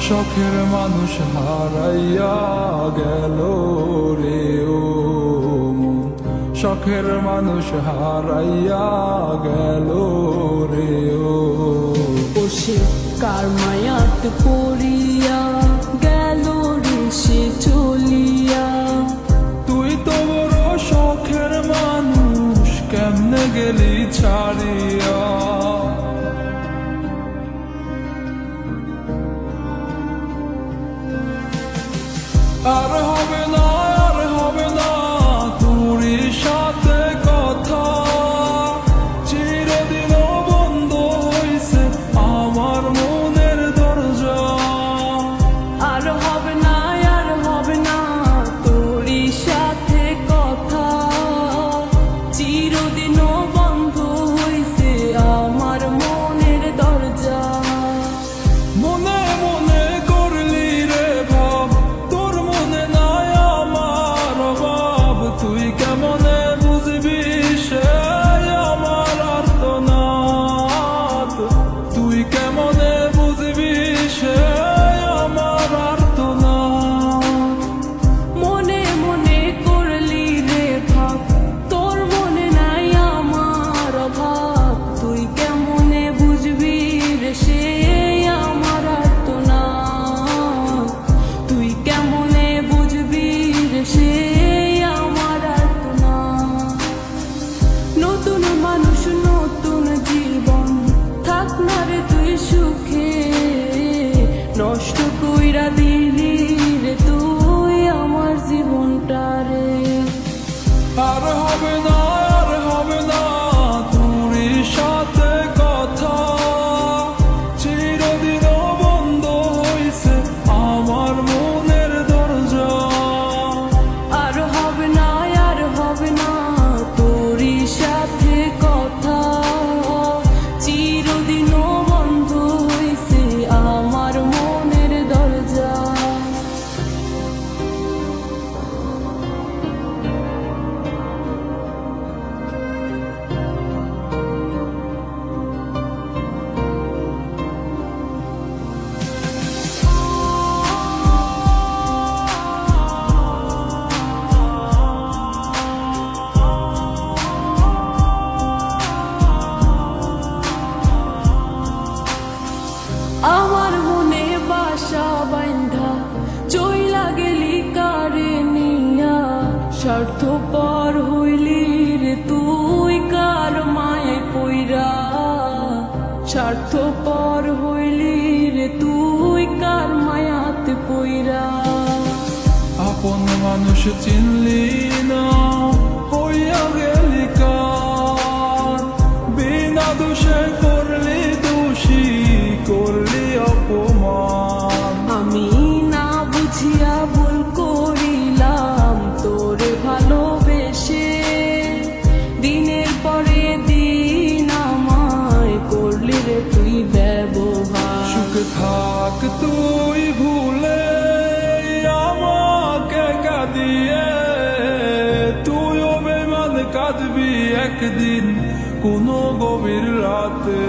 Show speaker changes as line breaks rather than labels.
শখের মানুষ হারাইয়া গেল রে ও মন, শখের মানুষ হারাইয়া গেল রে ও।
সে কার মায়াত পড়িয়া গেল রে সে চলিয়া।
তুই তো বড় শখের মানুষ, কেমনে গেলি ছাড়িয়া। আর হবে না, আর হবে না তোরই সাথে কথা, চিরদিন বন্ধ হইছে আমার মনের দরজা।
আর হবে না, আর হবে না তোরই সাথে কথা, চিরদিনও বন্ধ হইছে আমার মনের দরজা।
মনে মনে করলি রে ভাব, তোর মনে নাই আমার অভাব। তুই কেমনে বুঝবি সে আমার আর্তনাদ, তুই কেমনে বুঝবি সে আমার আর্তনাদ।
মনে মনে করলি রে ভাব, তোর মনে নাই আমার অভাব। তুই কেমনে বুঝবি রে সে আমার আর্তনাদ, তুই কেমনে বুঝবি রে সে আমার আর্তনাদ। নতুন মানুষ নতুন জীবন, থাক না রে তুই সুখে, নষ্ট কইরা দিলি রে তুই আমার জীবনটা রে।
আর হবে না, আর হবে না তোরই সাথে কথা, চিরদিন বন্ধ হইছে আমার মনের দরজা।
আর হবে না, আর হবে না তোরই সাথে কথা, চিরদিনও বন্ধ হইছে আমার মনের দরজা। আমার মনে বাসা বাইন্ধা চইলা গেলি কারে নিয়া, স্বার্থপর হইলি রে তুই কার মায়ে পইরা। স্বার্থপর হইলি রে তুই কার মায়াতে পইরা।
আপন মানুষ চিনলি না, হইয়া গেলি কার। বিনা দোষে করলি দোষী, করলি অপমান।
আমি না বুঝিয়া ভুল করিলাম তোরে ভালোবেসে, দিনের পরে দিন আমায় করলি রে তুই ব্যবহার।
সুখে থাক তুই ভুলে আমাকে কাঁদিয়ে, তুইও বেমান কাঁদবি একদিন কোনো গভীর রাতে।